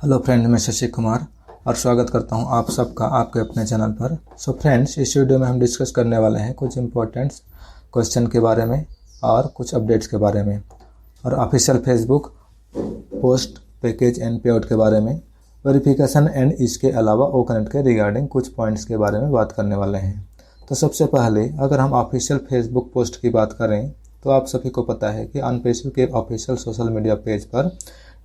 Hello friend, मैं शशि कुमार और स्वागत करता हूं आप सबका आपके अपने चैनल पर। सो फ्रेंड्स, इस वीडियो में हम डिस्कस करने वाले हैं कुछ इम्पोर्टेंट क्वेश्चन के बारे में और कुछ अपडेट्स के बारे में और official Facebook post package and पे आउट के बारे में, वेरिफिकेशन एंड इसके अलावा ओकनेट के रिगार्डिंग कुछ पॉइंट्स के बारे में बात करने वाले हैं। तो सबसे पहले अगर हम ऑफिशियल फेसबुक पोस्ट की बात करें तो आप सभी को पता है कि अनपेसिव के ऑफिशियल सोशल मीडिया पेज पर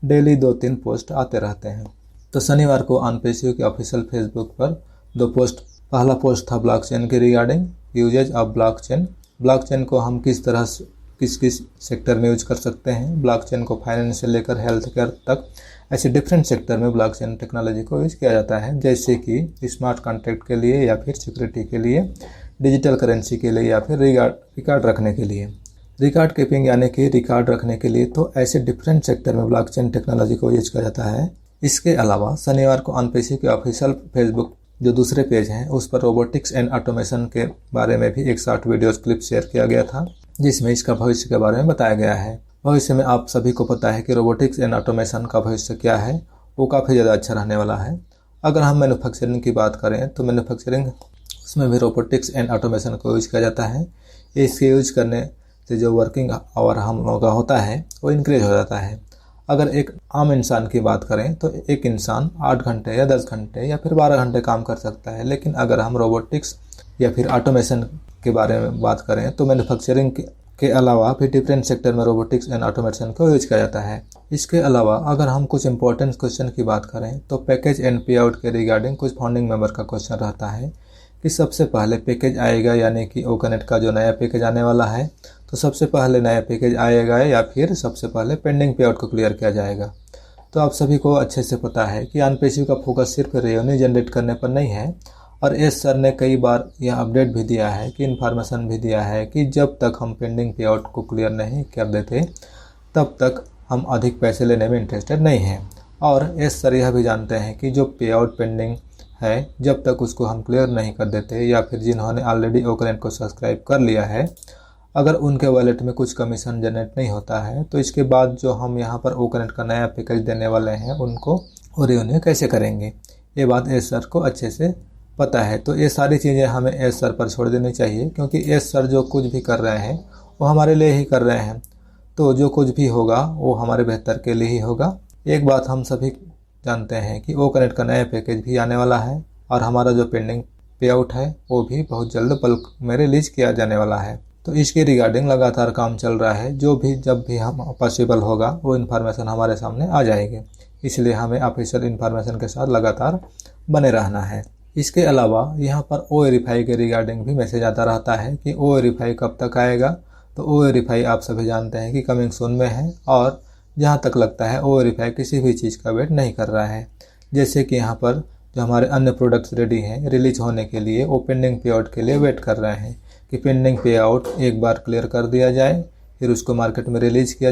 डेली 2-3 पोस्ट आते रहते हैं। तो शनिवार को अनपेसिव के ऑफिशियल फेसबुक पर 2 पोस्ट, पहला पोस्ट था ब्लॉकचेन के regarding usages of blockchain. Blockchain को हम किस तरह किस किस सेक्टर में यूज कर सकते हैं। ब्लॉकचेन को फाइनेंस से लेकर हेल्थ केयर तक ऐसे डिफरेंट सेक्टर में ब्लॉकचेन टेक्नोलॉजी को यूज किया जाता है, जैसे कि स्मार्ट कॉन्ट्रैक्ट के लिए या फिर सिक्योरिटी के लिए, डिजिटल करेंसी के लिए या फिर रिकॉर्ड रखने के लिए, रिकॉर्ड कीपिंग यानी कि रिकॉर्ड रखने के लिए। तो ऐसे डिफरेंट सेक्टर में ब्लॉकचेन टेक्नोलॉजी को यूज किया जाता है। इसके अलावा शनिवार को अनपेसिव के ऑफिशियल फेसबुक जो दूसरे पेज हैं उस पर रोबोटिक्स एंड ऑटोमेशन के बारे में भी एक शॉर्ट वीडियो क्लिप शेयर किया गया था, जिसमें इसका भविष्य के बारे में बताया गया है। भविष्य में आप सभी को पता है कि रोबोटिक्स एंड ऑटोमेशन का भविष्य क्या है, वो काफ़ी ज़्यादा अच्छा रहने वाला है। अगर हम मैन्युफैक्चरिंग की बात करें तो मैन्युफैक्चरिंग उसमें भी रोबोटिक्स एंड ऑटोमेशन को यूज किया जाता है। इसके यूज करने से जो वर्किंग आवर हम लोगों का होता है वो इंक्रीज हो जाता है। अगर एक आम इंसान की बात करें तो एक इंसान 8 घंटे या 10 घंटे या फिर 12 घंटे काम कर सकता है, लेकिन अगर हम रोबोटिक्स या फिर ऑटोमेशन के बारे में बात करें तो मैन्युफैक्चरिंग के अलावा भी डिफरेंट सेक्टर में रोबोटिक्स एंड ऑटोमेशन को यूज किया जाता है। इसके अलावा अगर हम कुछ इंपॉर्टेंट क्वेश्चन की बात करें तो पैकेज एंड पे आउट के रिगार्डिंग कुछ फाउंडिंग मेंबर का क्वेश्चन रहता है कि सबसे पहले पैकेज आएगा, यानी कि ओकनेट का जो नया पैकेज आने वाला है, तो सबसे पहले नया पैकेज आएगा या फिर सबसे पहले पेंडिंग पे आउट को क्लियर किया जाएगा। तो आप सभी को अच्छे से पता है कि अनपेसिव का फोकस सिर्फ रेवेन्यू जनरेट करने पर नहीं है, और एस सर ने कई बार यह अपडेट भी दिया है कि इन्फॉर्मेशन भी दिया है कि जब तक हम पेंडिंग पे आउट को क्लियर नहीं कर देते तब तक हम अधिक पैसे लेने में इंटरेस्टेड नहीं हैं। और एस सर यह भी जानते हैं कि जो पे आउट पेंडिंग है, जब तक उसको हम क्लियर नहीं कर देते या फिर जिन्होंने ऑलरेडी ओकनेट को सब्सक्राइब कर लिया है, अगर उनके वॉलेट में कुछ कमीशन जनरेट नहीं होता है तो इसके बाद जो हम यहाँ पर ओकनेट का नया पैकेज देने वाले हैं उनको रिन्यू कैसे करेंगे, ये बात एस सर को अच्छे से पता है। तो ये सारी चीज़ें हमें एस सर पर छोड़ देनी चाहिए, क्योंकि एस सर जो कुछ भी कर रहे हैं वो हमारे लिए ही कर रहे हैं। तो जो कुछ भी होगा वो हमारे बेहतर के लिए ही होगा। एक बात हम सभी जानते हैं कि ओकनेट का नया पैकेज भी आने वाला है और हमारा जो पेंडिंग पे आउट है वो भी बहुत जल्द बल्क में रिलीज किया जाने वाला है। तो इसके रिगार्डिंग लगातार काम चल रहा है। जो भी जब भी हम पॉसिबल होगा वो इन्फॉर्मेशन हमारे सामने आ जाएगी, इसलिए हमें ऑफिशियल इन्फॉर्मेशन के साथ लगातार बने रहना है। इसके अलावा यहाँ पर ओ वेरीफाई के रिगार्डिंग भी मैसेज आता रहता है कि ओ वेरीफाई कब तक आएगा। तो ओ वेरीफाई आप सभी जानते हैं कि कमिंग सून में है, और जहाँ तक लगता है ओ वेरीफाई किसी भी चीज़ का वेट नहीं कर रहा है। जैसे कि यहाँ पर जो हमारे अन्य प्रोडक्ट्स रेडी हैं रिलीज होने के लिए, वो पेंडिंग पे आउट के लिए वेट कर रहे हैं कि पेंडिंग पे आउट एक बार क्लियर कर दिया जाए फिर उसको मार्केट में रिलीज किया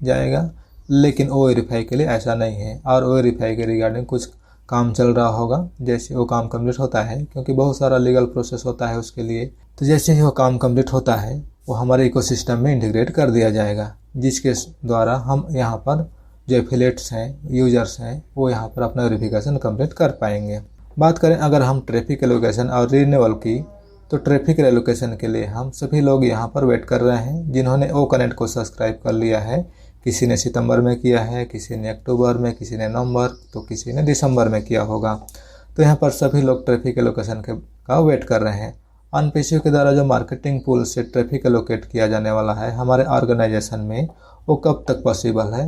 जाएगा। लेकिन ओ वेरीफाई के लिए ऐसा नहीं है, और ओ वेरीफाई के रिगार्डिंग कुछ काम चल रहा होगा। जैसे वो काम कंप्लीट होता है, क्योंकि बहुत सारा लीगल प्रोसेस होता है उसके लिए, तो जैसे ही वो काम कंप्लीट होता है वो हमारे इकोसिस्टम में इंटीग्रेट कर दिया जाएगा, जिसके द्वारा हम यहाँ पर जो एफिलिएट्स हैं, यूजर्स हैं, वो यहाँ पर अपना वेरिफिकेशन कंप्लीट कर पाएंगे। बात करें अगर हम ट्रैफिक एलोकेशन और रिन्यूअल की, तो ट्रैफिक एलोकेशन के लिए हम सभी लोग यहाँ पर वेट कर रहे हैं जिन्होंने ओकनेट को सब्सक्राइब कर लिया है। किसी ने सितंबर में किया है, किसी ने अक्टूबर में, किसी ने नवंबर, तो किसी ने दिसंबर में किया होगा। तो यहाँ पर सभी लोग ट्रैफिक एलोकेशन का वेट कर रहे हैं। अनपेसिव के द्वारा जो मार्केटिंग पूल से ट्रैफिक एलोकेट किया जाने वाला है हमारे ऑर्गेनाइजेशन में, वो कब तक पॉसिबल है,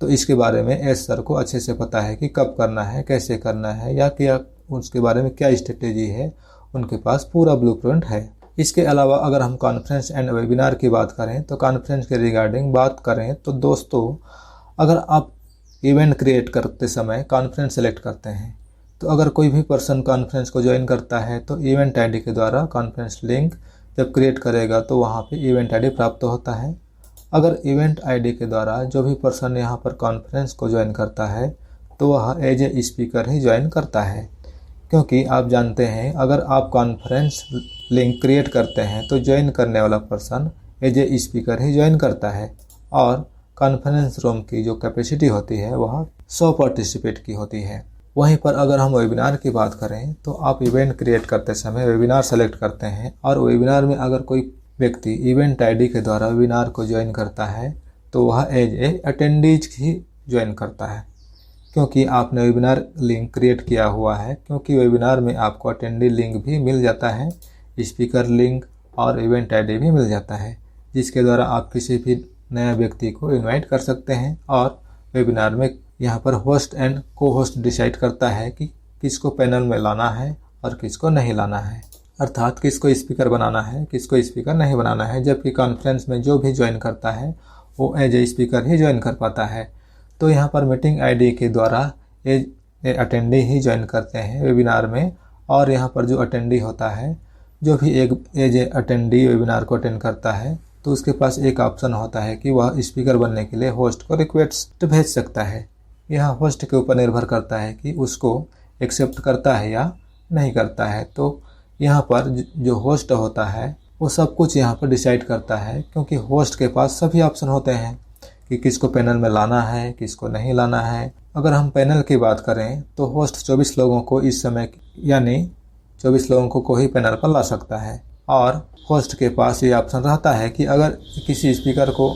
तो इसके बारे में एस सर को अच्छे से पता है कि कब करना है, कैसे करना है, या क्या उसके बारे में क्या स्ट्रेटेजी है, उनके पास पूरा ब्लूप्रिंट है। इसके अलावा अगर हम कॉन्फ्रेंस एंड वेबिनार की बात करें तो कॉन्फ्रेंस के रिगार्डिंग बात करें तो दोस्तों, अगर आप इवेंट क्रिएट करते समय कॉन्फ्रेंस सेलेक्ट करते हैं, तो अगर कोई भी पर्सन कॉन्फ्रेंस को ज्वाइन करता है तो इवेंट आईडी के द्वारा कॉन्फ्रेंस लिंक जब क्रिएट करेगा तो वहाँ पे इवेंट आईडी प्राप्त होता है। अगर इवेंट आईडी के द्वारा जो भी पर्सन यहाँ पर कॉन्फ्रेंस को ज्वाइन करता है तो वह एज ए स्पीकर ही ज्वाइन करता है, क्योंकि आप जानते हैं अगर आप कॉन्फ्रेंस लिंक क्रिएट करते हैं तो ज्वाइन करने वाला पर्सन एज ए स्पीकर ही ज्वाइन करता है, और कॉन्फ्रेंस रूम की जो कैपेसिटी होती है वह 100 पार्टिसिपेट की होती है। वहीं पर अगर हम वेबिनार की बात करें तो आप इवेंट क्रिएट करते समय वेबिनार सेलेक्ट करते हैं और वेबिनार में अगर कोई व्यक्ति इवेंट आईडी के द्वारा वेबिनार को ज्वाइन करता है तो वह एज ए अटेंडीज ही ज्वाइन करता है, क्योंकि आपने वेबिनार लिंक क्रिएट किया हुआ है। क्योंकि वेबिनार में आपको अटेंडी लिंक भी मिल जाता है, स्पीकर लिंक और इवेंट आईडी भी मिल जाता है, जिसके द्वारा आप किसी भी नया व्यक्ति को इनवाइट कर सकते हैं। और वेबिनार में यहाँ पर होस्ट एंड को होस्ट डिसाइड करता है कि किसको पैनल में लाना है और किसको नहीं लाना है, अर्थात किसको स्पीकर बनाना है, किसको स्पीकर नहीं बनाना है। जबकि कॉन्फ्रेंस में जो भी ज्वाइन करता है वो एज ए स्पीकर ही ज्वाइन कर पाता है। तो यहाँ पर मीटिंग आईडी के द्वारा एज अटेंडी ही ज्वाइन करते हैं वेबिनार में। और यहाँ पर जो अटेंडी होता है, जो भी एक एज ए अटेंडी वेबिनार को अटेंड करता है, तो उसके पास एक ऑप्शन होता है कि वह स्पीकर बनने के लिए होस्ट को रिक्वेस्ट भेज सकता है। यह होस्ट के ऊपर निर्भर करता है कि उसको एक्सेप्ट करता है या नहीं करता है। तो यहाँ पर जो होस्ट होता है वो सब कुछ यहाँ पर डिसाइड करता है, क्योंकि होस्ट के पास सभी ऑप्शन होते हैं कि किसको पैनल में लाना है, किसको नहीं लाना है। अगर हम पैनल की बात करें तो होस्ट 24 लोगों को इस समय यानी 24 लोगों को ही पैनल पर ला सकता है। और होस्ट के पास ये ऑप्शन रहता है कि अगर किसी स्पीकर को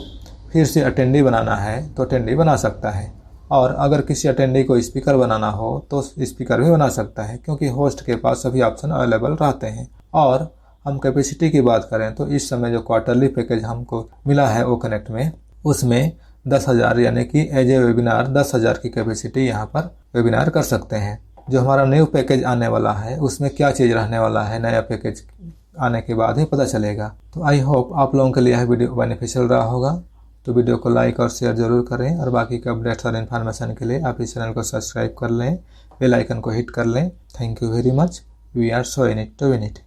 फिर से अटेंडी बनाना है तो अटेंडी बना सकता है, और अगर किसी अटेंडी को स्पीकर बनाना हो तो स्पीकर भी बना सकता है, क्योंकि होस्ट के पास सभी ऑप्शन अवेलेबल रहते हैं। और हम कैपेसिटी की बात करें तो इस समय जो क्वार्टरली पैकेज हमको मिला है वो कनेक्ट में, उसमें 10,000 यानी कि एज ए वेबिनार 10,000 की कैपेसिटी यहाँ पर वेबिनार कर सकते हैं। जो हमारा न्यू पैकेज आने वाला है उसमें क्या चीज़ रहने वाला है, नया पैकेज आने के बाद ही पता चलेगा। तो आई होप आप लोगों के लिए यह वीडियो बेनिफिशियल रहा होगा। तो वीडियो को लाइक और शेयर जरूर करें, और बाकी के अपडेट्स और इन्फॉर्मेशन के लिए आप इस चैनल को सब्सक्राइब कर लें, बेल आइकन को हिट कर लें। Thank you very much. We are so in it to win it.